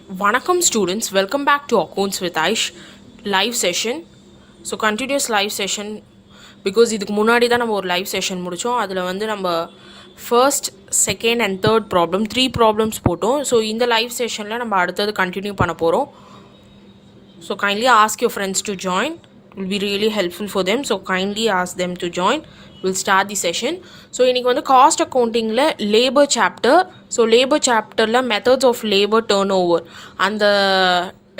Vanakkam students, welcome back to Accounts with Aish live session. So continuous live session because இதுக்கு முன்னாடி தான் நம்ம ஒரு லைவ் செஷன் முடித்தோம். அதில் வந்து நம்ம first second and third problem 3 problems போட்டோம். ஸோ இந்த லைவ் செஷனில் நம்ம அடுத்தது கண்டினியூ பண்ண போகிறோம். So kindly ask your friends to join. It will be really helpful for them. So kindly ask them to join. We'll start the session. So இன்னைக்கு வந்து cost அக்கௌண்டிங்கில் லேபர் சாப்டர். ஸோ லேபர் சாப்டரில் methods of labour turn over அந்த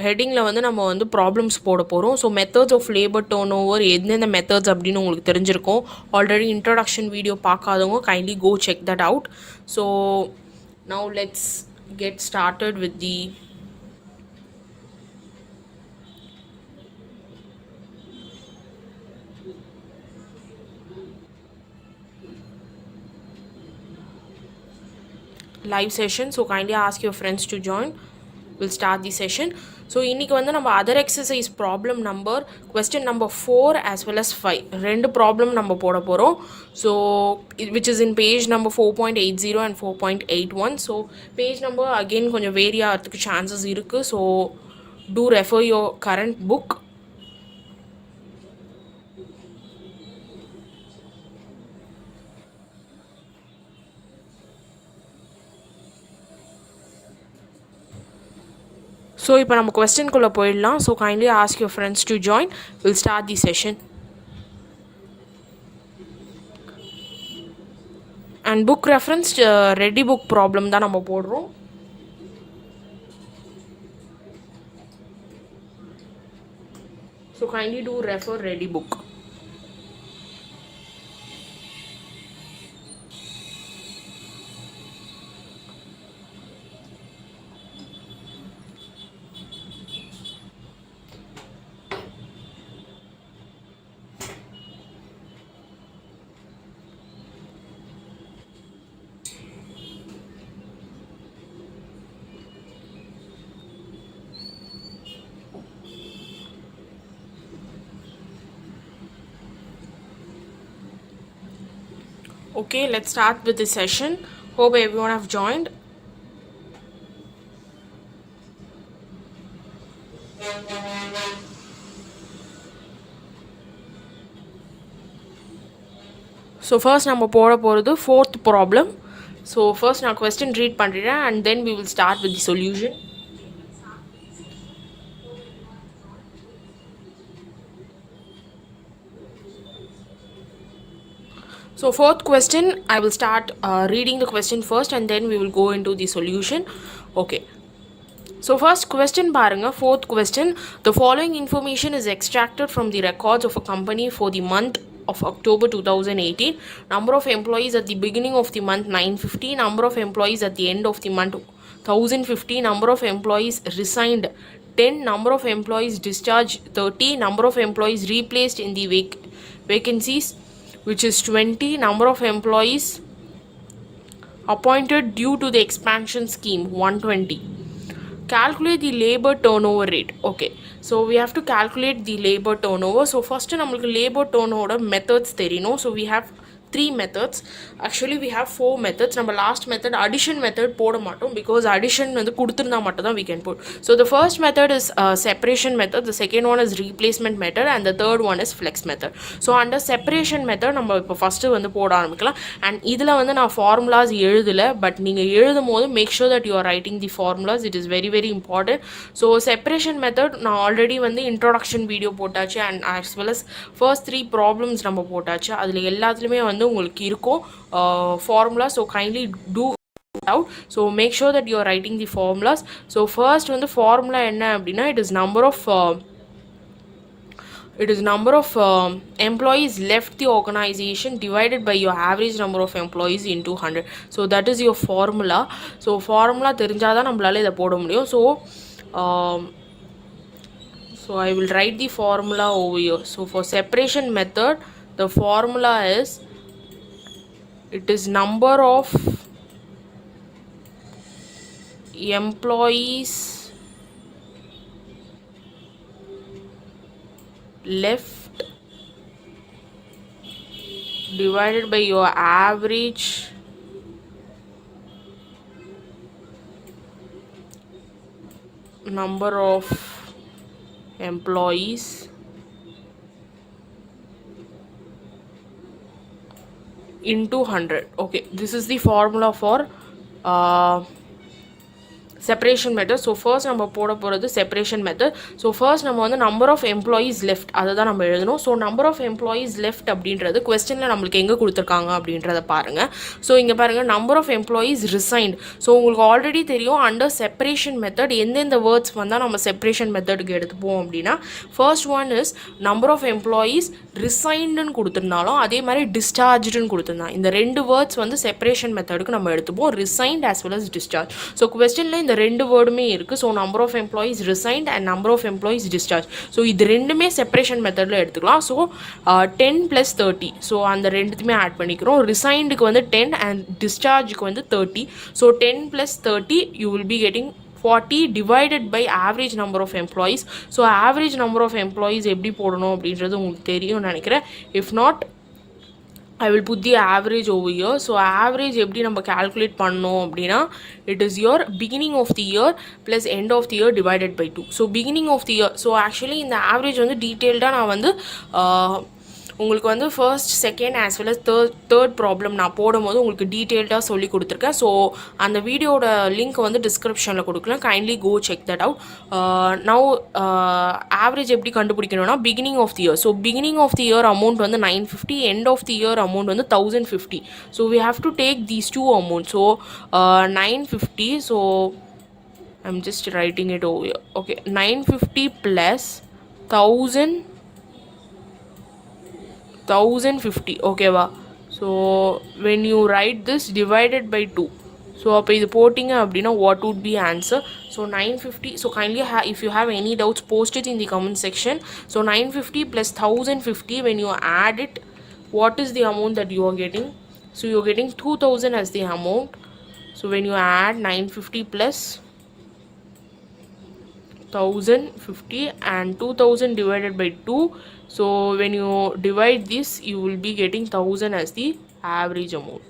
ஹெட்டிங்கில் வந்து நம்ம வந்து problems போட போகிறோம். So methods of labour turn over எந்தெந்த மெத்தட்ஸ் அப்படின்னு உங்களுக்கு தெரிஞ்சிருக்கும். ஆல்ரெடி இன்ட்ரடக்ஷன் வீடியோ பார்க்காதவங்க kindly go check that out. So now let's get started with the live session. So kindly ask your friends to join. We'll start the session. So இன்னைக்கு வந்து நம்ம other exercise problem number question number 4 as well as 5 ரெண்டு problem நம்ம போட போகிறோம். So which is in page number 4.80 and 4.81. So page number again கொஞ்சம் vary ஆகிறதுக்கு chances இருக்குது. So do refer your current book. So இப்போ நம்ம கொஸ்டின்குள்ளே போயிடலாம். So kindly ask your friends to join. Will start the session. And book reference ready book problem தான் நம்ம போடுறோம். So kindly two refer ready book. Okay, let's start with the session. Hope everyone have joined. So first நம்ம போட போகிறது fourth problem. So first நான் question read பண்ணுறேன் and then we will start with the solution. So fourth question, I will start reading the question first and then we will go into the solution. Okay. So first question பாருங்க, fourth question. The following information is extracted from the records of a company for the month of October 2018. Number of employees at the beginning of the month 950. Number of employees at the end of the month 1050. Number of employees resigned 10. Number of employees discharged 30. Number of employees replaced in the vacancies, which is 20. Number of employees appointed due to the expansion scheme 120. Calculate the labor turnover rate. Okay, so we have to calculate the labor turnover. So first நம்மளுக்கு labor turnover methods தெரியணும். So we have 3 methods. Actually we have 4 methods. நம்ம last method addition method போட மாட்டோம் because addition வந்து கொடுத்திருந்தா மட்டும் தான் we can put. So the first method is separation method, the second one is replacement method and the third one is flex method. So under separation method நம்ம இப்போ first வந்து போட ஆரம்பிக்கலாம். and இதில் வந்து நான் formulas எழுதலை, பட் நீங்கள் எழுதும் போது make sure that you are writing the formulas. It is very very important. So separation method நான் ஆல்ரெடி வந்து introduction video போட்டாச்சு and as well as first 3 problems நம்ம போட்டாச்சு. அதில் எல்லாத்துலேயுமே வந்து உங்களுக்கு இருக்கும் formula. So kindly do out. So make sure that you are writing the formulas. So first வந்து formula என்ன அப்படின்னா it is number of employees left the organization divided by your average number of employees into 100. So that is your formula. So formula தெரிஞ்சாதான் நம்மளால இதை போட முடியும். So I will write the formula over here. So for separation method the formula is it is number of employees left divided by your average number of employees into 100. Okay, this is the formula for separation method. So first நம்ம போட போகிறது separation method. So first நம்ம வந்து number of employees left அதை தான் நம்ம எழுதணும். So number of employees left அப்படின்றது கொஸ்டினில் நம்மளுக்கு எங்கே கொடுத்துருக்காங்க அப்படின்றத பாருங்கள். ஸோ இங்கே பாருங்கள், number of employees resigned. So உங்களுக்கு ஆல்ரெடி தெரியும் அண்டர் separation method எந்தெந்த வேர்ட்ஸ் வந்தால் நம்ம separation methodக்கு எடுத்துப்போம் அப்படின்னா, first one is number of employees resignedன்னு கொடுத்துருந்தாலும் அதே மாதிரி dischargedன்னு கொடுத்துருந்தாங்க. இந்த ரெண்டு வேர்ட்ஸ் வந்து separation methodக்கு நம்ம எடுத்துப்போம், resigned as well as discharged. So கொஸ்டினில் இந்த ரெண்டு வேர்டுமே இருக்குது. So number of employees resigned and number of employees discharge. So இது ரெண்டுமே செப்பரேஷன் மெத்தடில் எடுத்துக்கலாம். ஸோ 10 + 30. ஸோ அந்த ரெண்டுத்துமே ஆட் பண்ணிக்கிறோம். ரிசைன்டுக்கு வந்து 10 அண்ட் டிஸ்சார்ஜுக்கு வந்து 30. So 10 + 30 you will be getting 40 divided by average number of employees. So average number of employees எப்படி போடணும் அப்படின்றது உங்களுக்கு தெரியும்னு நினைக்கிறேன். If not I will put the average over here. So average எப்படி நம்ம calculate பண்ணோம் அப்படின்னா, it is your beginning of the year plus end of the year divided by 2. So beginning of the year, so actually இந்த average வந்து டீட்டெயில்டாக நான் வந்து உங்களுக்கு வந்து first second as well as third problem நான் போடும்போது உங்களுக்கு டீட்டெயில்டாக சொல்லி கொடுத்துருக்கேன். ஸோ அந்த வீடியோட லிங்க் வந்து டிஸ்கிரிப்ஷனில் கொடுக்கலாம். Kindly go check that out. Now average எப்படி கண்டுபிடிக்கணும்னா, beginning of the year. So beginning of the year amount வந்து 950, end of the year amount வந்து 1050. So we have to take these two amount. So 950, so I'm just writing it over. Okay, 950 + 1050. ஓகேவா? So when you write this divided by 2, ஸோ அப்போ இது போட்டிங்க அப்படின்னா what would be answer? So 950. So kindly if you have any doubts post it in the comment section. So 950 + 1050, when you add it, what is the amount that you are getting? So you are getting 2000 as the amount. So when you add 950 + 1050 and 2000 divided by 2, so when you divide this you will be getting 1000 as the average amount.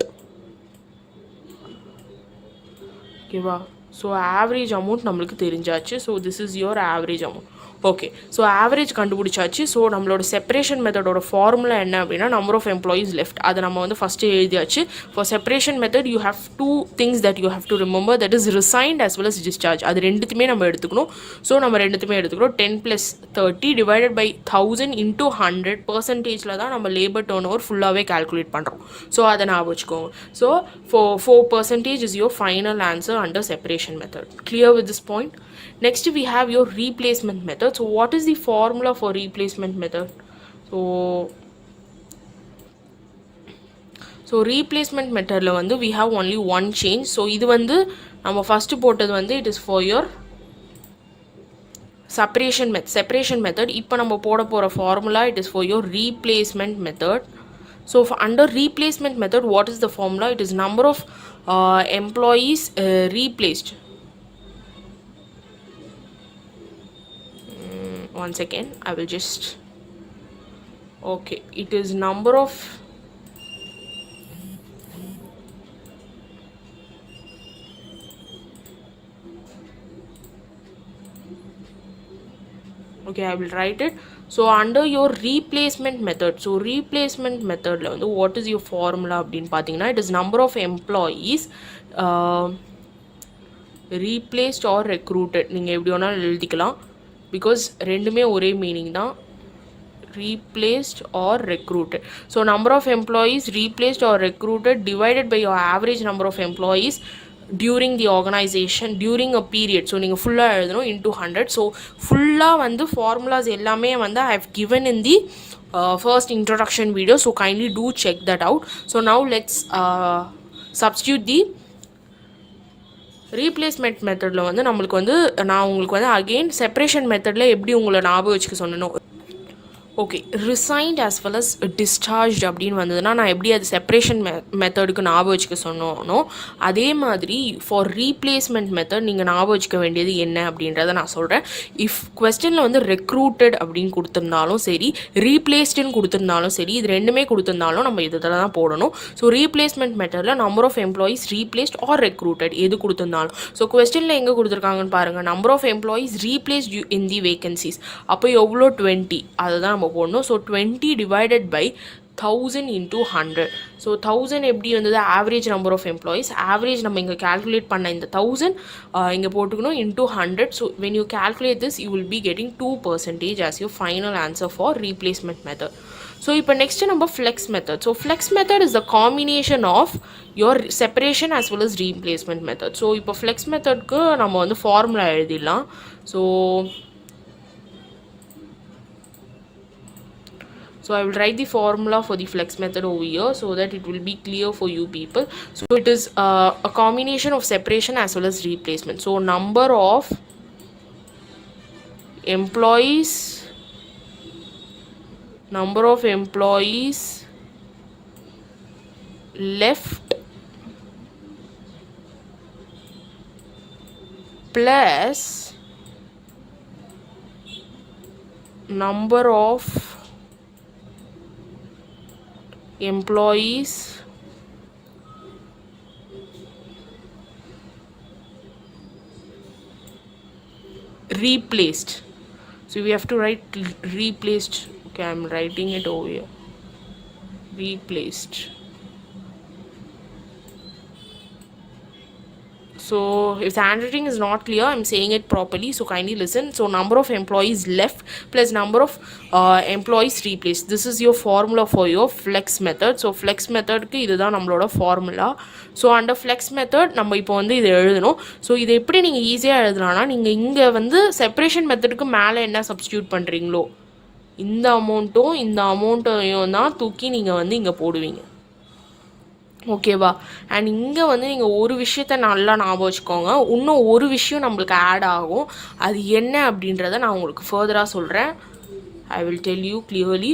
Okay va? So average amount நம்மளுக்கு தெரிஞ்சாச்சு. So this is your average amount. Okay, so average கண்டுபிடிச்சாச்சு. So நம்மளோட separation மெத்தடோட formula என்ன அப்படின்னா, number of employees left, அதை நம்ம வந்து first எழுதியாச்சு. For separation method you have two things that you have to remember, that is resigned as well as discharge. அது ரெண்டுத்துமே நம்ம எடுத்துக்கணும். ஸோ நம்ம ரெண்டுத்துமே எடுத்துக்கிறோம். 10 + 30 divided by 1000 into 100 பர்சன்டேஜில் தான் நம்ம லேபர் டர்ன் ஓவர் ஃபுல்லாகவே கால்குலேட் பண்ணுறோம். ஸோ அதை ஞாபகம் வச்சுக்கோங்க. So 4% is your final answer under separation method. Clear with this point? Next we have your replacement method. So what is the formula for replacement method? So replacement method la vandu we have only one change. So idu vandu nama first போட்டது வந்து it is for your separation method. இப்போ நம்ம போட போற formula it is for your replacement method. So for under replacement method, what is the formula? It is number of employees replaced. One second, I will just, okay, it is number of okay, I will write it. So under your replacement method, so replacement method la vandu what is your formula அப்படினு பாத்தீங்கன்னா, it is number of employees replaced or recruited. நீங்க எப்படி வேணாலும் எழுதிக்கலாம், because ரெண்டுமே ஒரே meaning தான், replaced or recruited. So number of employees replaced or recruited divided by your average number of employees during the organization during a period. So நீங்கள் ஃபுல்லாக எழுதணும் into 100. So ஃபுல்லாக வந்து ஃபார்முலாஸ் எல்லாமே வந்து I have given in the first introduction video. So kindly do check that out. So now let's substitute the replacement மெத்தடில் வந்து நம்மளுக்கு வந்து நான் உங்களுக்கு வந்து அகெயின் செப்பரேஷன் மெத்தடில் எப்படி உங்களை ஞாபகம் வச்சுக்க சொன்னணும். Okay, resigned as well as discharged அப்படின்னு வந்ததுன்னா நான் எப்படி அது செப்பரேஷன் மெத்தடுக்கு ஞாபகம் வச்சுக்க சொன்னோனோ அதே மாதிரி ஃபார் ரீப்ளேஸ்மெண்ட் மெத்தட் நீங்கள் ஞாபகம் வச்சுக்க வேண்டியது என்ன அப்படின்றத நான் சொல்கிறேன். இஃப் கொஸ்டினில் வந்து ரெக்ரூட்டட் அப்படின்னு கொடுத்துருந்தாலும் சரி, ரீப்ளேஸ்டுன்னு கொடுத்துருந்தாலும் சரி, இது ரெண்டுமே கொடுத்துருந்தாலும் நம்ம இதில் தான் போடணும். ஸோ ரீப்ளேஸ்மெண்ட் மெத்தடில் number of employees replaced or recruited எது கொடுத்துருந்தாலும். ஸோ கொஸ்டினில் எங்கே கொடுத்துருக்காங்கன்னு பாருங்கள், number of employees replaced in the vacancies, அப்போ எவ்வளோ 20 அதுதான் நம்ம போடணும். So 20 divided by 1000 into 100. So 1000 எப்படி வந்தது, average number of employees, average நம்ம இங்கே கேல்குலேட் பண்ண இந்த 1000 இங்கே போட்டுக்கணும் into 100. So when you calculate this you will be getting 2% as your final answer for replacement method. So இப்போ நெக்ஸ்ட் நம்ம flux method. So flux method is the combination of your separation as well as replacement method. So இப்போ flux மெத்தட்க்கு நம்ம வந்து formula எழுதிடலாம். So I will write the formula for the flex method over here so that it will be clear for you people. So it is a combination of separation as well as replacement. So number of employees left plus number of employees replaced. So we have to write replaced. Okay, I'm writing it over here. Replaced. So if the handwriting is not clear, I'm saying it properly, so kindly listen. So number of employees left plus number of employees replaced. This is your formula for your flex method. So flex method ku idha nammaloda formula. So under flex method நம்ம இப்போ வந்து இதை எழுதணும். So இதை எப்படி நீங்கள் ஈஸியாக எழுதலாம்னா, நீங்கள் இங்கே வந்து செப்பரேஷன் மெத்தடுக்கு மேலே என்ன சப்ஸ்டியூட் பண்ணுறீங்களோ இந்த அமௌண்ட்டையும் தான் தூக்கி நீங்கள் வந்து இங்கே போடுவீங்க. ஓகேவா? அண்ட் இங்கே வந்து நீங்கள் ஒரு விஷயத்த நல்லா ஞாபகம் வச்சுக்கோங்க, இன்னும் ஒரு விஷயம் நம்மளுக்கு ஆட் ஆகும். அது என்ன அப்படின்றத நான் உங்களுக்கு ஃபர்தராக சொல்கிறேன். I will tell you clearly.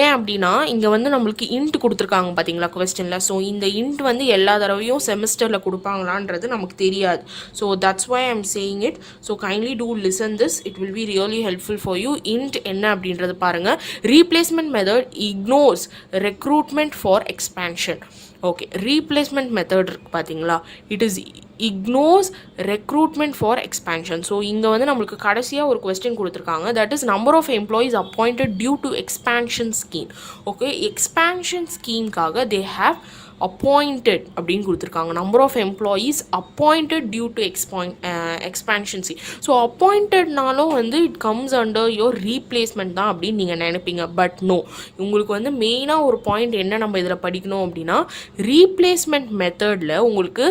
ஏன் அப்படின்னா இங்கே வந்து நம்மளுக்கு இன்ட் கொடுத்துருக்காங்க பார்த்தீங்களா கொஸ்டினில். ஸோ இந்த இன்ட் வந்து எல்லா தடவையும் செமிஸ்டரில் கொடுப்பாங்களான்றது நமக்கு தெரியாது. So that's why I'm saying it. So kindly do listen this, it will be really helpful for you. இன்ட் என்ன அப்படின்றது பாருங்கள். Replacement method ignores recruitment for expansion. Okay, replacement method இருக்குது பார்த்தீங்களா, it is ignores recruitment for expansion. So இங்கே வந்து நம்மளுக்கு கடைசியாக ஒரு கொஸ்டின் கொடுத்துருக்காங்க, that is number of employees appointed due to expansion scheme. Okay, expansion ஸ்கீம்காக தே ஹேவ் appointed அப்படின்னு கொடுத்துருக்காங்க. Number of employees appointed due to எக்ஸ்பேன்ஷன்சி. ஸோ அப்பாயிண்டட்னாலும் வந்து it comes under your replacement தான் அப்படின்னு நீங்கள் நினைப்பீங்க. பட் நோ, உங்களுக்கு வந்து மெயினாக ஒரு பாயிண்ட் என்ன நம்ம இதில் படிக்கணும் அப்படின்னா, ரீப்ளேஸ்மெண்ட் மெத்தடில் உங்களுக்கு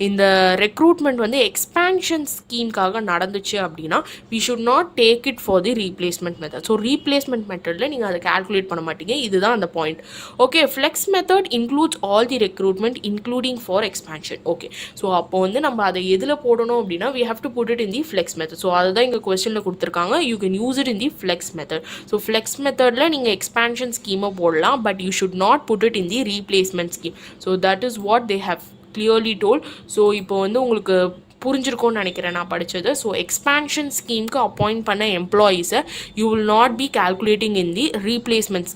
இந்த ரெக்ரூட்மெண்ட் வந்து எக்ஸ்பேன்ஷன் ஸ்கீம்காக நடந்துச்சு அப்படின்னா we should not take it for the replacement method. So replacement மெத்தடில் நீங்கள் அதை கால்குலேட் பண்ண மாட்டீங்க. இதுதான் அந்த point. Okay, flux method includes all recruitment including for expansion. Okay, so அப்போ வந்து நம்ம அதை எதில் போடணும் அப்படின்னா we have to put it in the flex method. so அதுதான் இங்கே கொஸ்டினில் கொடுத்துருக்காங்க. you can use it in the flex method. so flex methodல நீங்கள் expansion scheme போடலாம், but you should not put it in the replacement scheme. so that is what they have clearly told. so இப்போ வந்து உங்களுக்கு புரிஞ்சிருக்கோன்னு நினைக்கிறேன் நான் படித்தது. So expansion ஸ்கீமுக்கு appoint பண்ண எம்ப்ளாயீஸை you will not be calculating in the replacement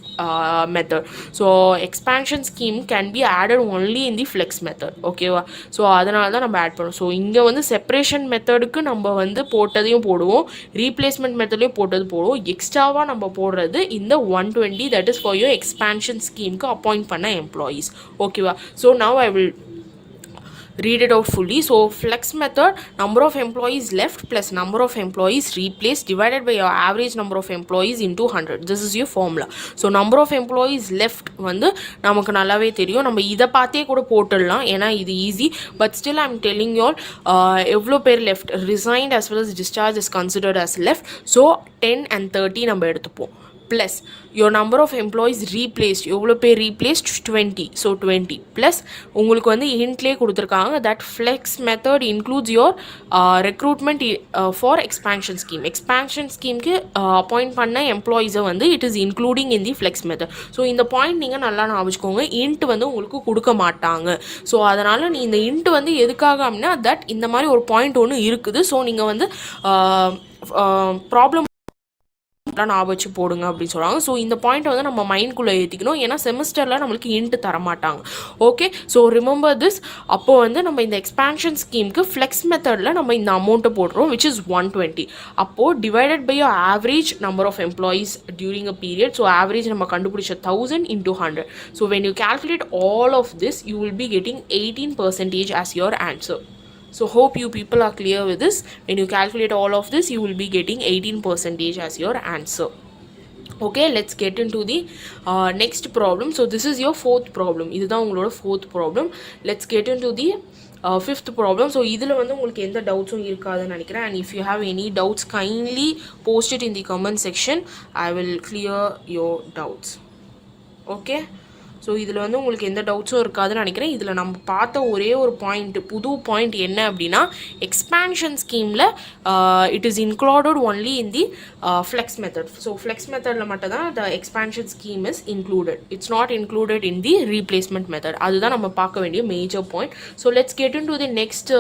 method. So expansion scheme can be added only in the flex method. ஓகேவா? ஸோ அதனால தான் நம்ம ஆட் பண்ணுவோம். ஸோ இங்கே வந்து செப்பரேஷன் மெத்தடுக்கு நம்ம வந்து போட்டதையும் போடுவோம், ரீப்ளேஸ்மெண்ட் மெத்தட்லேயும் போட்டது போடுவோம். எக்ஸ்ட்ராவாக நம்ம போடுறது இந்த 120, that is for your expansion ஸ்கீமுக்கு அப்பாயிண்ட் பண்ண எம்ப்ளாயீஸ். ஓகேவா? So now I will read it out fully. so flex method, number of employees left plus number of employees replaced divided by your average number of employees into 100. this is your formula. so number of employees left வந்து நமக்கு நல்லாவே தெரியும், நம்ம இதை பார்த்தே கூட போட்டுடலாம் ஏன்னா இது easy. But still I'm telling you all எவ்வளோ பேர் left, resigned as well as discharge is considered as left. so 10 and 30 நம்ம எடுத்துப்போம். plus your number of employees replaced, எவ்வளோ பேர் replaced 20, so 20 plus உங்களுக்கு வந்து hintலே கொடுத்துருக்காங்க that flex method includes your recruitment for expansion scheme. expansion schemeக்கு appoint பண்ண employees வந்து it is including in the flex method. So இந்த பாயிண்ட் நீங்கள் நல்லா ஞாபகம் வச்சுக்கோங்க. int வந்து உங்களுக்கு கொடுக்க மாட்டாங்க. ஸோ அதனால் நீ இந்த int வந்து எதுக்காக அப்படின்னா தட் இந்த மாதிரி ஒரு பாயிண்ட் ஒன்று இருக்குது. ஸோ நீங்கள் வந்து ப்ராப்ளம் ஞாபகம் வச்சு போடுங்க அப்படின்னு சொல்கிறாங்க. ஸோ இந்த பாயிண்ட்டை வந்து நம்ம மைண்ட்குள்ளே ஏற்றிக்கணும். ஏன்னா செமஸ்டரில் நம்மளுக்கு இன்ட்டு தரமாட்டாங்க. Okay, so remember this. அப்போது வந்து நம்ம இந்த எக்ஸ்பான்ஷன் ஸ்கீமுக்கு ஃப்ளெக்ஸ் மெத்தடில் நம்ம இந்த அமௌண்ட்டை போடுறோம் which is 120. அப்போது divided by your average number of employees during a period. So average நம்ம கண்டுபிடிச்ச 1000 into 100. So when you calculate all of this you will be getting 18% as your answer. So hope you people are clear with this. When you calculate all of this you will be getting 18% as your answer. Okay, let's get into the next problem. So this is your fourth problem. இதுதான் உங்களோட fourth problem. Let's get into the fifth problem. So இதில் வந்து உங்களுக்கு எந்த டவுட்ஸும் இருக்காதுன்னு நினைக்கிறேன். And if you have any doubts kindly post it in the comment section. I will clear your doubts. Okay, so இதில் வந்து உங்களுக்கு எந்த டவுட்ஸும் இருக்காதுன்னு நினைக்கிறேன். இதில் நம்ம பார்த்த ஒரே ஒரு புது பாயிண்ட் என்ன அப்படின்னா எக்ஸ்பான்ஷன் ஸ்கீமில் it is included only in the flex method. So flex மெத்தடில் மட்டும் தான் the expansion scheme is included. It's not included in the replacement method. அதுதான் நம்ம பார்க்க வேண்டிய major point. So let's get into the next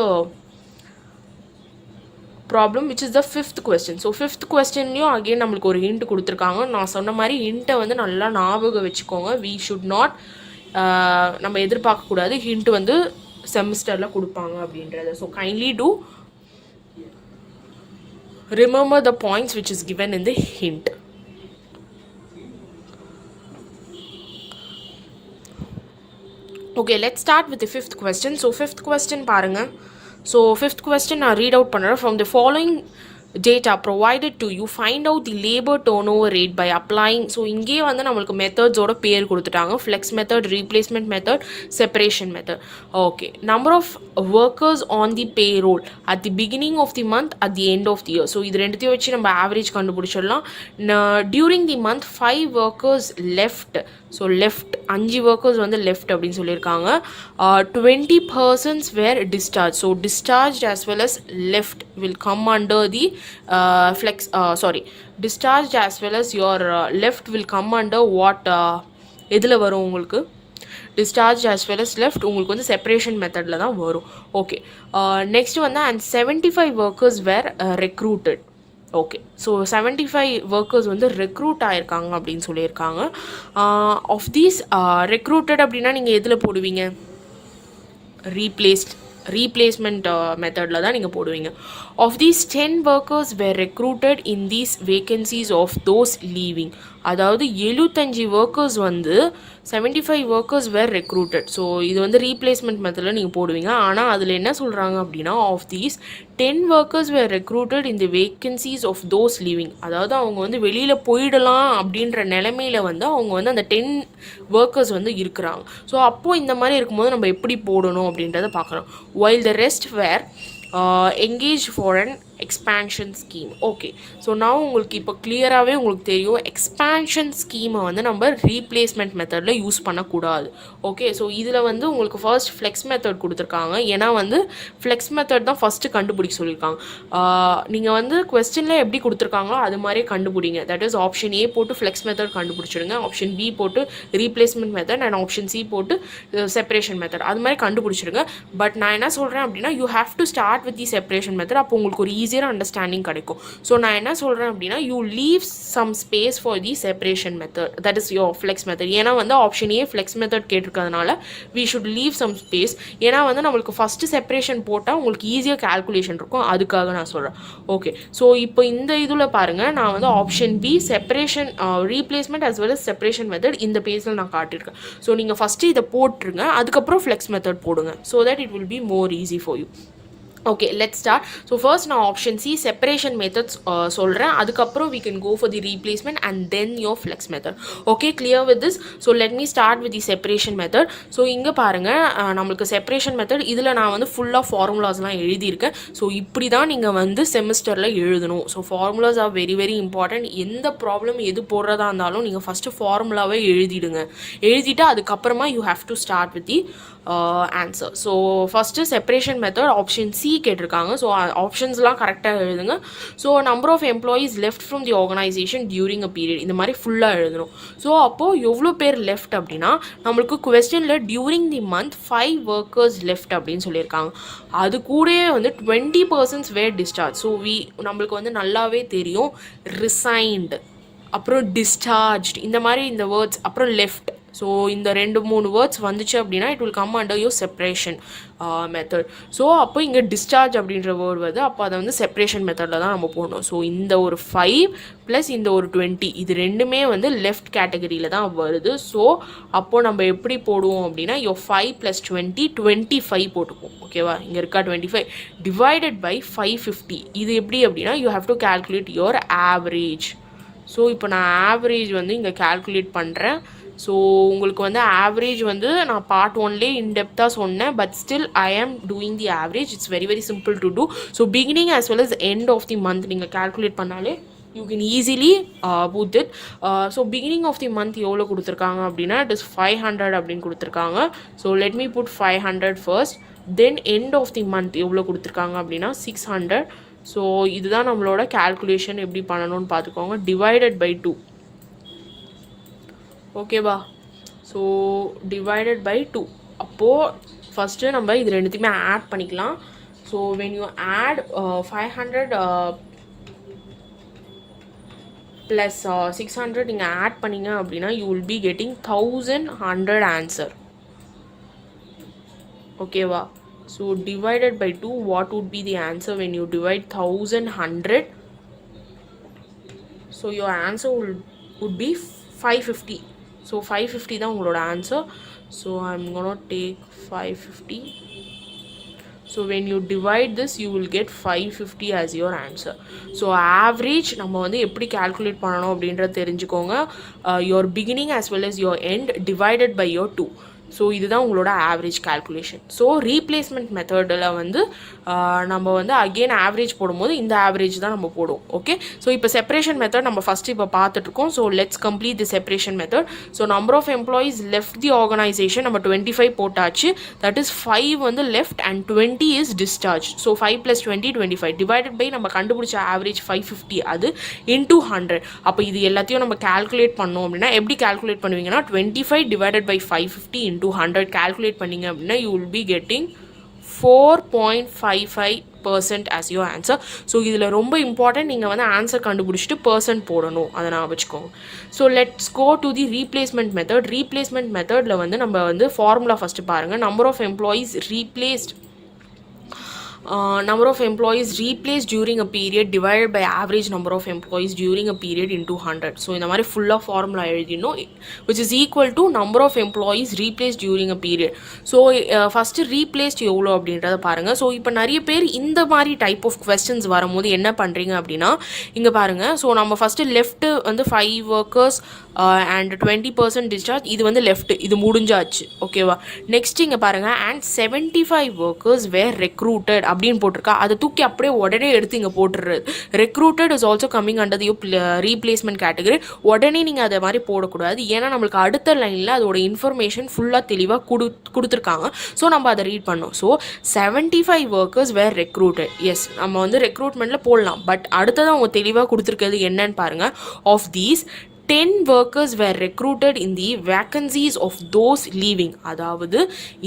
problem which is the fifth question. So fifth கொஸ்டின்லையும் again நம்மளுக்கு ஒரு ஹிண்ட் கொடுத்துருக்காங்க. நான் சொன்ன மாதிரி ஹிண்ட்டை வந்து நல்லா ஞாபகம் வச்சுக்கோங்க. we should not நம்ம எதிர்பார்க்கக்கூடாது ஹிண்ட் வந்து செமஸ்டரில் கொடுப்பாங்க அப்படின்றத. So kindly do remember the points which is given in the hint. Okay, let's start with the fifth question. So fifth question பாருங்க. So fifth question நான் read out பண்ணுறேன். From the following data provided to you, find out the labor turnover rate by applying. So இங்கேயே வந்து நம்மளுக்கு மெத்தட்ஸோட பேர் கொடுத்துட்டாங்க. Flux method, replacement method, separation method. Okay, number of workers on the payroll at the beginning of the month, at the end of the year. So இது ரெண்டுத்தையும் வச்சு நம்ம ஆவரேஜ் கண்டுபிடிச்சிடலாம். During the month 5 workers left. So left 5 workers வந்து left அப்படின்னு சொல்லியிருக்காங்க. 20 persons were discharged. So discharged as well as left will come under the discharged as well as your left will come under what எதில் வரும் உங்களுக்கு discharged as well as left உங்களுக்கு வந்து separation மெத்தடில் தான் வரும். ஓகே, நெக்ஸ்ட் வந்து and 75 workers were recruited. Okay, so 75 workers வந்து ரெக்ரூட் ஆகிருக்காங்க அப்படின்னு சொல்லியிருக்காங்க. ஆஃப் தீஸ் ரெக்ரூட்டட் அப்படின்னா நீங்கள் எதில் போடுவீங்க? ரீப்ளேஸ்மெண்ட் மெத்தடில் தான் நீங்கள் போடுவீங்க. Of these 10 workers were recruited in these vacancies of those leaving. அதாவது 75 ஒர்க்கர்ஸ் வந்து 75 workers were recruited. ஸோ இது வந்து ரீப்ளேஸ்மெண்ட் மெத்தடில் நீங்கள் போடுவீங்க. ஆனால் அதில் என்ன சொல்கிறாங்க அப்படின்னா of these 10 workers were recruited in the vacancies of those leaving. அதாவது அவங்க வந்து வெளியில் போயிடலாம் அப்படின்ற நிலைமையில் வந்து அவங்க வந்து அந்த 10 workers வந்து இருக்கிறாங்க. ஸோ அப்போது இந்த மாதிரி இருக்கும்போது நம்ம எப்படி போடணும் அப்படின்றத பார்க்குறோம். while the rest were engaged for an expansion scheme. Okay, so நான் உங்களுக்கு இப்போ கிளியராகவே உங்களுக்கு தெரியும் எக்ஸ்பான்ஷன் ஸ்கீமை வந்து நம்ம ரீப்ளேஸ்மெண்ட் மெத்தடில் யூஸ் பண்ணக்கூடாது. ஓகே, ஸோ இதில் வந்து உங்களுக்கு ஃபர்ஸ்ட் ஃப்ளெக்ஸ் மெத்தட் கொடுத்துருக்காங்க. ஏன்னா வந்து ஃப்ளெக்ஸ் மெத்தட் தான் ஃபஸ்ட்டு கண்டுபிடிக்க சொல்லியிருக்காங்க. நீங்கள் வந்து கொஸ்டினில் எப்படி கொடுத்துருக்காங்களோ அது மாதிரியே கண்டுபிடிங்க. தட் இஸ் ஆப்ஷன் ஏ போட்டு ஃப்ளெக்ஸ் மெத்தட் கண்டுபிடிச்சிடுங்க, ஆப்ஷன் பி போட்டு replacement method and option C போட்டு செப்பரேஷன் மெத்தட் அது மாதிரி கண்டுபிடிச்சிடுங்க. பட் நான் என்ன சொல்கிறேன் அப்படின்னா you have to start with the separation method. அப்போ உங்களுக்கு ஒரு ஈஸியர் அண்டர்ஸ்டாண்டிங் கிடைக்கும். ஸோ நான் என்ன சொல்கிறேன் அப்படின்னா you leave some space for the separation method, that is your flex method. ஏன்னா வந்து ஆப்ஷன் ஏ ஃப்ளெக்ஸ் மெத்தட் கேட்டிருக்கிறதுனால we should leave some space. ஏன்னா வந்து நம்மளுக்கு ஃபஸ்ட்டு செப்பரேஷன் போட்டால் உங்களுக்கு ஈஸியாக கால்குலேஷன் இருக்கும், அதுக்காக நான் சொல்கிறேன். ஓகே, ஸோ இப்போ இந்த இதில் பாருங்கள், நான் வந்து option B separation replacement as well as separation method இந்த பேஜில் நான் காட்டியிருக்கேன். ஸோ நீங்கள் ஃபஸ்ட்டு இதை போட்டுருங்க, அதுக்கப்புறம் ஃப்ளெக்ஸ் மெத்தட் போடுங்க. So that it will be more easy for you. Okay, let's start. So first now option C, separation methods சொல்றேன். அதுக்கப்புறம் we can go for the replacement and then your flex method. Okay, clear with this? So let me start with the separation method. So இங்க பாருங்க, நம்மளுக்கு separation method இதில் நான் வந்து ஃபுல்லாக ஃபார்முலாஸ்லாம் எழுதியிருக்கேன். ஸோ இப்படி தான் நீங்கள் வந்து செமிஸ்டரில் எழுதணும். So formulas are very very important. எந்த ப்ராப்ளம் எது போடுறதா இருந்தாலும் நீங்கள் ஃபஸ்ட்டு ஃபார்முலாவே எழுதிடுங்க. எழுதிட்டு அதுக்கப்புறமா you have to start with the answer. So first separation method option C கேட்டிருக்காங்க. ஸோ ஆப்ஷன்ஸ்லாம் கரெக்டாக எழுதுங்க. So number of employees left from the organisation during a period, இந்த மாதிரி ஃபுல்லாக எழுதணும். ஸோ அப்போது எவ்வளோ பேர் லெஃப்ட் அப்படின்னா நம்மளுக்கு கொஸ்டினில் during the month 5 workers left அப்படின்னு சொல்லியிருக்காங்க. அது கூடயே வந்து 20% வேர் டிஸ்சார்ஜ். ஸோ நம்மளுக்கு வந்து நல்லாவே தெரியும் ரிசைன்டு, அப்புறம் டிஸ்சார்ஜ், இந்த மாதிரி இந்த வேர்ட்ஸ், அப்புறம் லெஃப்ட். ஸோ இந்த 2-3 வேர்ட்ஸ் வந்துச்சு அப்படின்னா it will come under your separation method. So அப்போ இங்கே டிஸ்சார்ஜ் அப்படின்ற வேர்ட் வருது, அப்போ அதை வந்து செப்பரேஷன் மெத்தடில் தான் நம்ம போடணும். ஸோ இந்த ஒரு 5 ப்ளஸ் இந்த ஒரு 20 இது ரெண்டுமே வந்து லெஃப்ட் கேட்டகரியில் தான் வருது. ஸோ அப்போது நம்ம எப்படி போடுவோம் அப்படின்னா யோர் 5 + 20 25 போட்டுப்போம். ஓகேவா, இங்கே இருக்கா 25 டிவைடட் பை 550. இது எப்படி அப்படின்னா you have to calculate your average. So இப்போ நான் ஆவரேஜ் வந்து இங்கே கேல்குலேட் பண்ணுறேன். ஸோ உங்களுக்கு வந்து ஆவரேஜ் வந்து நான் பார்ட் 1லே இன்டெப்த்தாக சொன்னேன், but still I am doing the average. It's very very simple to do. So beginning as well as end of the month நீங்கள் கேல்குலேட் பண்ணாலே you can easily put it. So beginning of the month எவ்வளோ கொடுத்துருக்காங்க அப்படின்னா it is 500 அப்படின்னு கொடுத்துருக்காங்க. So let me put 500 first. Then end of the month எவ்வளோ கொடுத்துருக்காங்க அப்படின்னா 600. ஸோ இதுதான் நம்மளோட கேல்குலேஷன். எப்படி பண்ணணும்னு பார்த்துக்கோங்க. Divided by 2. ஓகேவா, ஸோ டிவைடட் பை 2. அப்போது ஃபஸ்ட்டு நம்ம இது ரெண்டுத்தையுமே ஆட் பண்ணிக்கலாம். So when you add 500 plus 600 நீங்கள் ஆட் பண்ணிங்க அப்படின்னா you will be getting 1100 answer. ஓகேவா, so divided by 2 what would be the answer when you divide 1100? So your answer would be 550. So 550 தான் உங்களோட answer. So I'm gonna take 550. So when you divide this you will get 550 as your answer. So average நம்ம வந்து எப்படி calculate பண்ணணும் அப்படின்றத தெரிஞ்சுக்கோங்க. Your beginning as well as your end divided by your 2. So இதுதான் உங்களோட ஆவரேஜ் கேல்குலேஷன். ஸோ ரீப்ளேஸ்மெண்ட் மெத்தடில் வந்து நம்ம வந்து அகெயின் ஆவரேஜ் போடும்போது இந்த ஆவரேஜ் தான் நம்ம போடுவோம். ஓகே, ஸோ இப்போ செப்பரேஷன் மெத்தட் நம்ம ஃபஸ்ட்டு இப்போ பார்த்துட்ருக்கோம். So let's complete the separation method. So number of employees left the organisation நம்ம 25 போட்டாச்சு. தட் இஸ் 5 வந்து left and 20 is discharge. So 5 + 20 25 divided by நம்ம கண்டுபிடிச்ச ஆவரேஜ் 550 அது இன்டூ 100. அப்போ இது எல்லாத்தையும் நம்ம கேல்குலேட் பண்ணோம் அப்படின்னா எப்படி கேல்குலேட் பண்ணுவீங்கன்னா 25 டிவைடட் பை 550 இன்டூ 100 கேல்குலேட் பண்ணிங்க அப்படின்னா you will be getting 4.55% as your answer. So இதில் ரொம்ப இம்பார்ட்டன்ட் நீங்கள் வந்து ஆன்சர் கண்டுபிடிச்சிட்டு பர்சன்ட் போடணும், அதை நான் வச்சுக்கோங்க. So let's go to the replacement method. Replacement மெத்தடில் வந்து நம்ம வந்து ஃபார்முலா ஃபஸ்ட்டு பாருங்கள். Number of employees replaced number of employees replaced during a period divided by average number of employees during a period into 100. So இந்த மாதிரி ஃபுல்லாக formula எழுதினோம், which is equal to number of employees replaced during a period. So first replaced எவ்வளோ அப்படின்றத பாருங்கள். So இப்போ நிறைய பேர் இந்த மாதிரி டைப் ஆஃப் கொஸ்டின்ஸ் வரும்போது என்ன பண்ணுறீங்க அப்படின்னா இங்கே பாருங்கள். ஸோ நம்ம ஃபஸ்ட்டு லெஃப்ட்டு வந்து 5 workers அண்ட் 20% டிஸ்சார்ஜ், இது வந்து லெஃப்ட், இது முடிஞ்சாச்சு. ஓகேவா, நெக்ஸ்ட் இங்கே பாருங்கள் அண்ட் 75 workers were recruited அப்படின்னு போட்டிருக்கா. அதை தூக்கி அப்படியே உடனே எடுத்து இங்கே போட்டுடுறது. Recruited is also coming under the replacement category. உடனே நீங்கள் அதை மாதிரி போடக்கூடாது, ஏன்னா நம்மளுக்கு அடுத்த லைனில் அதோட இன்ஃபர்மேஷன் ஃபுல்லாக தெளிவாக கொடுத்துருக்காங்க. ஸோ நம்ம அதை ரீட் பண்ணோம். So 75 workers were recruited. Yes, நம்ம வந்து ரெக்ரூட்மெண்ட்டில் போடலாம், பட் அடுத்ததான் அவங்க தெளிவாக கொடுத்துருக்கிறது என்னன்னு பாருங்கள். Of these 10 workers were recruited in the vacancies of those leaving. அதாவது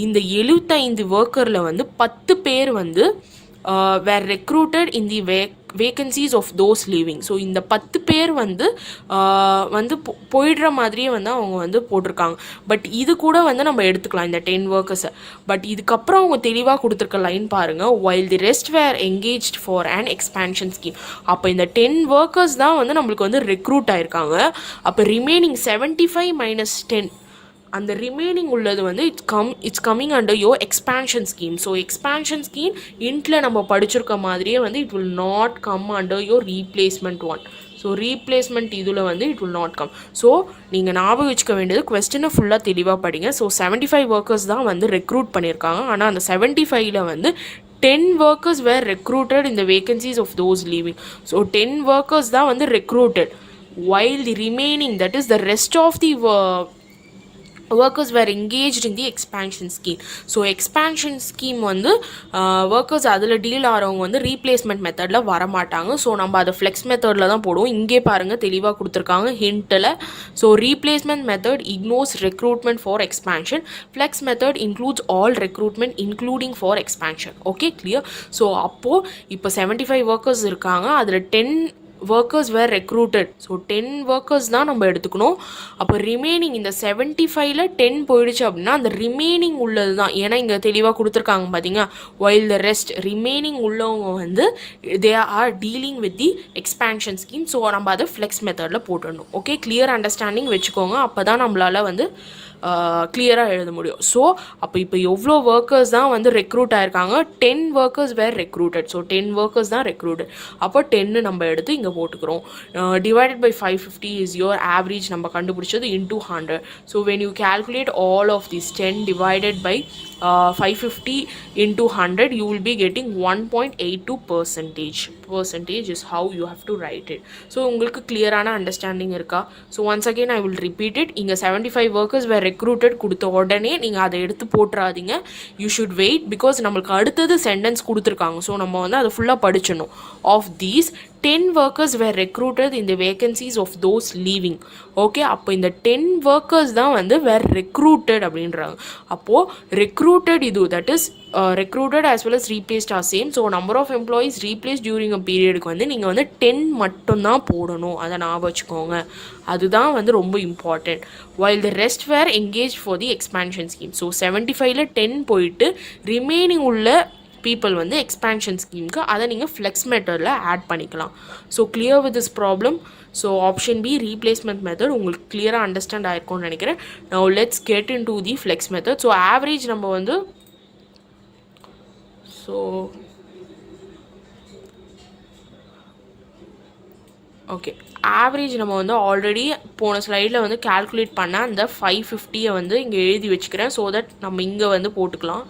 இந்த 75 workerல வந்து 10 பேர் வந்து were recruited in the vacancies of those leaving. So இந்த 10 பேர் வந்து போயிடுற மாதிரியே வந்து அவங்க வந்து போட்டிருக்காங்க. பட் இது கூட வந்து நம்ம எடுத்துக்கலாம் இந்த 10 workers. பட் இதுக்கப்புறம் அவங்க தெளிவாக கொடுத்துருக்க லைன் பாருங்கள், while the rest were engaged for an expansion scheme. அப்போ இந்த 10 workers தான் வந்து நம்மளுக்கு வந்து ரெக்ரூட் ஆயிருக்காங்க. அப்போ ரிமைனிங் 75 - 10 அந்த ரிமைனிங் உள்ளது வந்து it's coming under your expansion scheme. So expansion scheme இன்ட்டில் நம்ம படிச்சிருக்க மாதிரியே வந்து it will not come under your replacement one. So replacement இதில் வந்து it will not come. So நீங்கள் ஞாபகம் வச்சுக்க வேண்டியது கொஸ்டினை ஃபுல்லாக தெளிவாக படிங்க. ஸோ 75 ஒர்க்கர்ஸ் தான் வந்து ரெக்ரூட் பண்ணியிருக்காங்க. ஆனால் அந்த 75ல் வந்து 10 workers were recruited in the vacancies of those leaving. So 10 workers தான் வந்து recruited, while the remaining, that is the rest of the workers were engaged in the expansion scheme. So expansion scheme வந்து workers அதில் deal ஆகிறவங்க வந்து replacement மெத்தடில் வரமாட்டாங்க. So நம்ம அதை flex மெத்தடில் தான் போடுவோம். இங்கே பாருங்கள் தெளிவாக கொடுத்துருக்காங்க ஹிண்ட்டில். So replacement method ignores recruitment for expansion. Flex method includes all recruitment including for expansion. Okay, clear? So அப்போது இப்போ 75 ஒர்க்கர்ஸ் இருக்காங்க, அதில் 10 workers were recruited. So 10 workers தான் நம்ம எடுத்துக்கணும். அப்போ ரிமைனிங் இந்த 75ல் 10 போயிடுச்சு அப்படின்னா அந்த ரிமைனிங் உள்ளது தான். ஏன்னா இங்கே தெளிவாக கொடுத்துருக்காங்க பார்த்தீங்க, while the rest ரிமைனிங் உள்ளவங்க வந்து they are dealing with the expansion scheme. So நம்ம அதை ஃப்ளெக்ஸ் மெத்தடில் போட்டுடணும். ஓகே, கிளியர் அண்டர்ஸ்டாண்டிங் வச்சுக்கோங்க. அப்போ தான் நம்மளால் வந்து கிளியராக எழுத முடியும். ஸோ அப்போ இப்போ எவ்வளோ ஒர்க்கர்ஸ் தான் வந்து ரெக்ரூட் ஆயிருக்காங்க? 10 workers were recruited. So 10 workers தான் ரெக்ரூட்டட். அப்போ 10 நம்ம எடுத்து இங்கே போட்டுக்கிறோம். Divided by 550 is your average நம்ம கண்டுபிடிச்சது into 100. So when you calculate all of this 10 divided by 550 into 100, you will be getting 1.82%. Percentage is how you have to write it. So உங்களுக்கு கிளியரான அண்டர்ஸ்டாண்டிங் இருக்கா? So once again I will repeat it. இங்கே 75 workers were recruited கொடுத்த உடனே நீங்கள் அதை எடுத்து போட்டுறாதீங்க. யூ ஷுட் வெயிட், பிகாஸ் நம்மளுக்கு அடுத்தது சென்டென்ஸ் கொடுத்துருக்காங்க. ஸோ நம்ம வந்து அதை ஃபுல்லாக படிச்சிடணும். Of these 10 workers were recruited in the vacancies of those leaving. Okay, அப்போ இந்த 10 workers தான் வந்து were recruited அப்படின்றாங்க. அப்போது recruited இது, that is recruited as well as replaced are same. So number of employees replaced during a periodக்கு வந்து நீங்கள் வந்து 10 மட்டும்தான் போடணும். அதை ஞாபகம் வச்சுக்கோங்க. அதுதான் வந்து ரொம்ப important. while the rest were engaged for the expansion scheme. So 75ல் 10 போயிட்டு ரிமைனிங் உள்ள பீப்புள் வந்து எக்ஸ்பேன்ஷன் ஸ்கீமுக்கு அதை நீங்கள் ஃப்ளெக்ஸ் மெத்தடில் ஆட் பண்ணிக்கலாம். So clear with this problem. So option B replacement method உங்களுக்கு கிளியராக அண்டர்ஸ்டாண்ட் ஆயிருக்கும்னு நினைக்கிறேன். Now let's get into the flex method. So average நம்ம வந்து ஓகே, ஆவரேஜ் நம்ம வந்து ஆல்ரெடி போன ஸ்லைடில் வந்து கால்குலேட் பண்ண அந்த 550 வந்து இங்கே எழுதி வச்சுக்கிறேன். ஸோ தட் நம்ம இங்கே வந்து போட்டுக்கலாம்.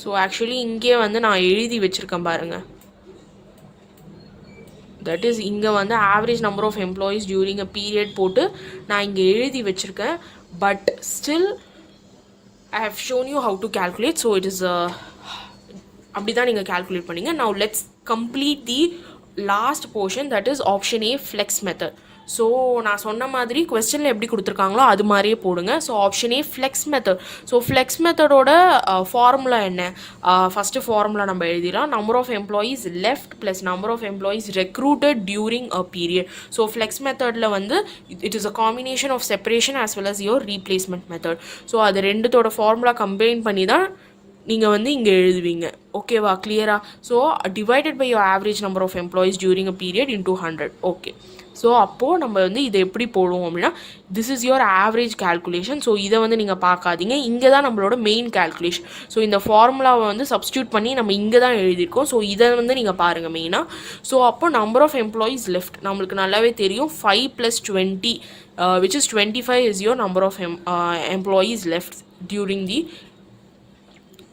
ஸோ ஆக்சுவலி இங்கே வந்து நான் எழுதி வச்சுருக்கேன் பாருங்கள். தட் இஸ் இங்கே வந்து average number of employees during a period போட்டு நான் இங்கே எழுதி வச்சுருக்கேன். But still I have shown you how to calculate. So it is அப்படி தான் நீங்கள் கேல்குலேட் பண்ணிங்க. Now let's complete the last portion, that is option A flex method. So நான் சொன்ன மாதிரி கொஸ்டினில் எப்படி கொடுத்துருக்காங்களோ அது மாதிரியே போடுங்க. So option A flex method. So flex மெத்தடோட ஃபார்முலா என்ன? ஃபஸ்ட்டு ஃபார்முலா நம்ம எழுதிடலாம். Number of employees left plus number of employees recruited during a period. So flex மெத்தடில் வந்து it is a combination of separation as well as your replacement method. So அது ரெண்டுத்தோட formula combine பண்ணி தான் நீங்கள் வந்து இங்கே எழுதுவீங்க. ஓகேவா, கிளியரா? So divided by your average number of employees during a period into 100. Okay, so அப்போது நம்ம வந்து இதை எப்படி போடுவோம் அப்படின்னா, this is your average calculation. So இதை வந்து நீங்கள் பார்க்காதீங்க, இங்கே தான் நம்மளோட மெயின் கேல்குலேஷன். ஸோ இந்த ஃபார்முலாவை வந்து சப்ஸ்டியூட் பண்ணி நம்ம இங்கே தான் எழுதியிருக்கோம். ஸோ இதை வந்து நீங்கள் பாருங்கள் மெயினாக. ஸோ அப்போ நம்பர் ஆஃப் எம்ப்ளாயீஸ் லெஃப்ட் நம்மளுக்கு நல்லாவே தெரியும். 5 + 20 which is 25 is your number of employees left during the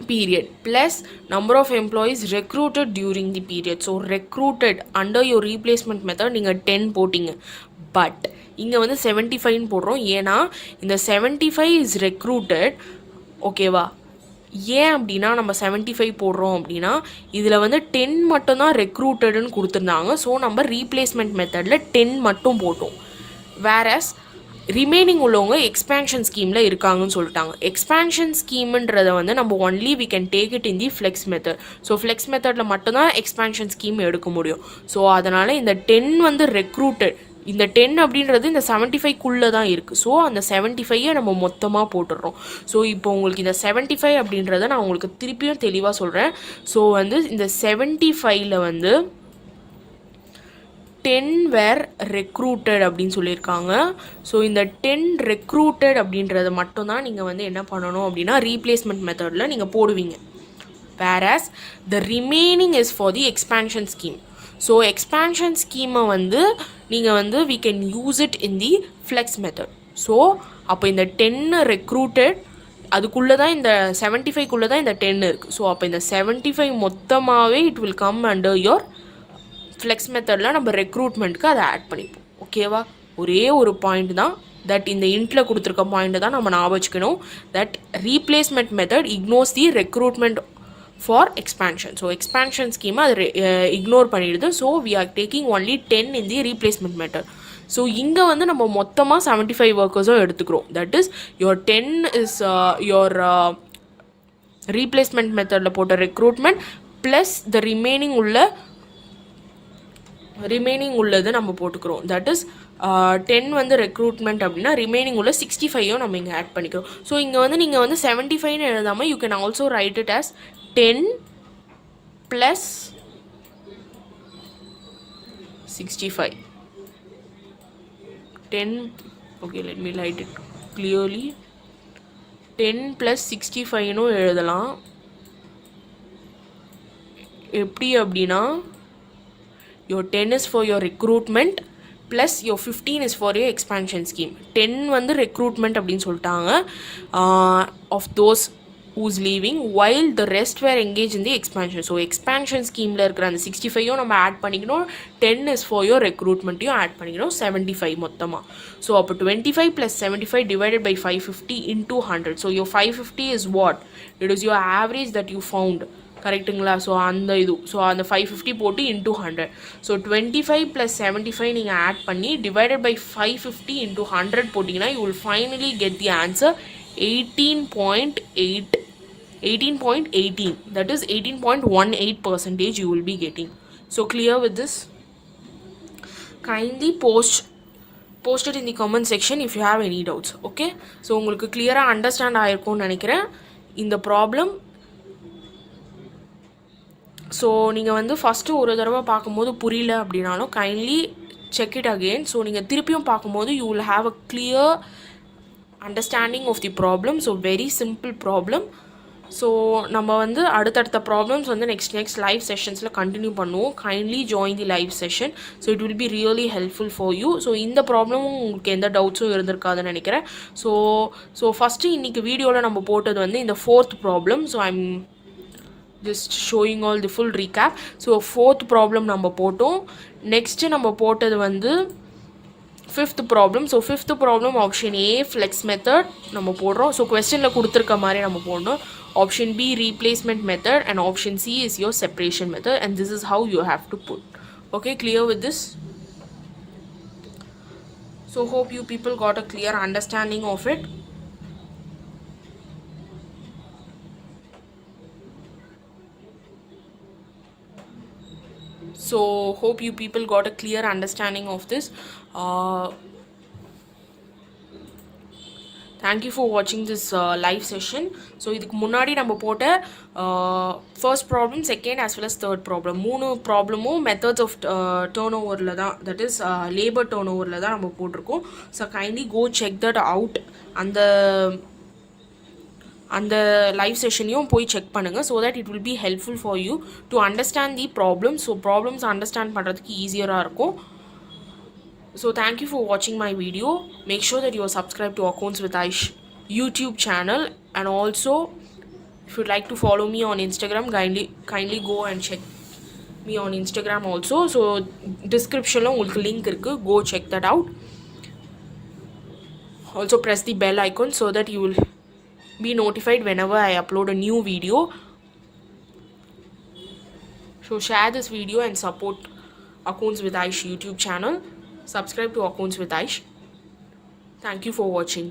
period, plus number of employees recruited during the period. So recruited under your replacement method நீங்கள் 10 போட்டிங்க. பட் இங்கே வந்து 75 போடுறோம். ஏன்னா இந்த 75 is recruited. ஓகேவா, ஏன் அப்படின்னா நம்ம 75 போடுறோம் அப்படின்னா இதில் வந்து 10 மட்டும்தான் ரெக்ரூட்டடுன்னு கொடுத்துருந்தாங்க. ஸோ நம்ம ரீப்ளேஸ்மெண்ட் மெத்தடில் 10 மட்டும் போட்டோம். வேறஸ் ரிமைனிங் உள்ளவங்க எக்ஸ்பேன்ஷன் ஸ்கீமில் இருக்காங்கன்னு சொல்லிட்டாங்க. எக்ஸ்பேன்ஷன் ஸ்கீம்ன்றதை வந்து நம்ம only we can take it in the flex method. So flex மெத்தடில் மட்டும்தான் எக்ஸ்பேன்ஷன் ஸ்கீம் எடுக்க முடியும். ஸோ அதனால் இந்த 10 வந்து ரெக்ரூட்டட், இந்த 10 அப்படின்றது இந்த 75க்குள்ளே தான் இருக்குது. ஸோ அந்த 75 நம்ம மொத்தமாக போட்டுடுறோம். ஸோ இப்போ உங்களுக்கு இந்த 75 அப்படின்றத நான் உங்களுக்கு திருப்பியும் தெளிவாக சொல்கிறேன். ஸோ வந்து இந்த 75ல் வந்து 10 were recruited அப்படின்னு சொல்லியிருக்காங்க. ஸோ இந்த 10 recruited அப்படின்றத மட்டும் தான் நீங்கள் வந்து என்ன பண்ணணும் அப்படின்னா ரீப்ளேஸ்மெண்ட் மெத்தடில் நீங்கள் போடுவீங்க. whereas the remaining is for the expansion scheme. So expansion ஸ்கீமை வந்து நீங்கள் வந்து we can use it in the flex method. So அப்போ இந்த 10 recruited அதுக்குள்ளே தான் இந்த 75க்குள்ளே தான் இந்த 10 இருக்குது. ஸோ அப்போ இந்த 75 மொத்தமாகவே it will come under your flex மெத்தடில் நம்ம ரெக்ரூட்மெண்ட்டுக்கு அதை ஆட் பண்ணிப்போம். ஓகேவா? ஒரே ஒரு பாயிண்ட் தான் தட் இந்த இன்ட்டில் கொடுத்துருக்க பாயிண்ட்டை தான் நம்ம ஞாபகம் வச்சுக்கணும். That replacement method ignores the recruitment for expansion. So expansion ஸ்கீமை அது இக்னோர் பண்ணிடுது. So we are taking only 10 in the replacement method. So இங்கே வந்து நம்ம மொத்தமாக 75 ஒர்க்கர்ஸும் எடுத்துக்கிறோம். That is your 10 is your replacement மெத்தடில் போட்ட ரெக்ரூட்மெண்ட் ப்ளஸ் த ரிமைனிங் உள்ளது நம்ம போட்டுக்கிறோம். தட் இஸ் 10 வந்து ரெக்ரூட்மெண்ட் அப்படின்னா ரிமைனிங் உள்ள 65யும் நம்ம இங்கே ஆட் பண்ணிக்கிறோம். ஸோ இங்கே வந்து நீங்கள் வந்து 75ன்னு எழுதாமல் you can also right it as 10 plus 65. 10, okay, let me write it clearly. 10 plus 65னும் எழுதலாம். எப்படி அப்படின்னா your 10 is for your recruitment plus your 15 is for your expansion scheme. 10 வந்து recruitment அப்படின்னு சொல்லிட்டாங்க of those who's leaving while the rest were engaged in the expansion. So expansion schemeல இருக்கிற அந்த 65யும் நம்ம add பண்ணிக்கணும். 10 is for your recruitmentயும் ஆட் பண்ணிக்கணும். 75 மொத்தமாக. So அப்போ 25 plus 75 divided by 550 into 100. So your 550 is what? It is your average that you found. கரெக்டுங்களா? So அந்த இது ஸோ அந்த 550 போட்டு into 100. ஸோ 25 plus 75 நீங்கள் ஆட் பண்ணி divided by 550 into 100 போட்டிங்கன்னா you will finally get the answer 18.18. That is 18.18% you will be getting. So clear with this? Kindly post it in the comment section if you have any doubts. Okay? So உங்களுக்கு clear-ஆ understand ஆயிருக்கும்னு நினைக்கிறேன் இந்த problem. So நீங்கள் வந்து first ஒரு தடவை பார்க்கும்போது புரியல அப்படின்னாலும் kindly check it again. So நீங்கள் திருப்பியும் பார்க்கும்போது you will have a clear understanding of the problem. So very simple problem. So நம்ம வந்து அடுத்தடுத்த ப்ராப்ளம்ஸ் வந்து நெக்ஸ்ட் லைவ் செஷன்ஸில் கண்டினியூ பண்ணுவோம். Kindly join the live session. So it will be really helpful for you. So இந்த ப்ராப்ளமும் உங்களுக்கு எந்த டவுட்ஸும் இருந்திருக்காதுன்னு நினைக்கிறேன். ஸோ ஃபஸ்ட்டு இன்றைக்கி வீடியோவில் நம்ம போட்டது வந்து இந்த 4th problem. So I'm just showing all the full recap. So 4th problem நம்ம போட்டோம். நெக்ஸ்ட்டு நம்ம போட்டது வந்து 5th problem. So 5th problem option A flex method நம்ம போடுறோம். ஸோ கொஸ்டினில் கொடுத்துருக்க மாதிரி நம்ம போடணும். Option B replacement method and option C is your separation method and this is how you have to put. Okay, clear with this? So hope you people got a clear understanding of it. So hope you people got a clear understanding of this. Thank you for watching this live session. So இதுக்கு முன்னாடி நம்ம போட்ட first problem, second as well as third problem மூணு ப்ராப்ளமும் methods of turnoverல தான், that is labor turnoverல தான் நம்ம போட்டிருக்கோம். So kindly go check that out. அந்த லைவ் செஷனையும் போய் செக் பண்ணுங்கள். So that it will be helpful for you to understand the problem. So problems understand பண்ணுறதுக்கு ஈஸியராக இருக்கும். ஸோ தேங்க்யூ ஃபார் வாட்சிங் my video. Make sure that you are subscribe to accounts with Aish YouTube channel and also if you'd like to follow me on Instagram kindly go and check me on Instagram also. So டிஸ்கிரிப்ஷனில் உங்களுக்கு link இருக்குது. go check that out. Also press the bell icon so that you will be notified whenever I upload a new video. So share this video and support Accounts with Aish YouTube channel. Subscribe to Accounts with Aish. Thank you for watching.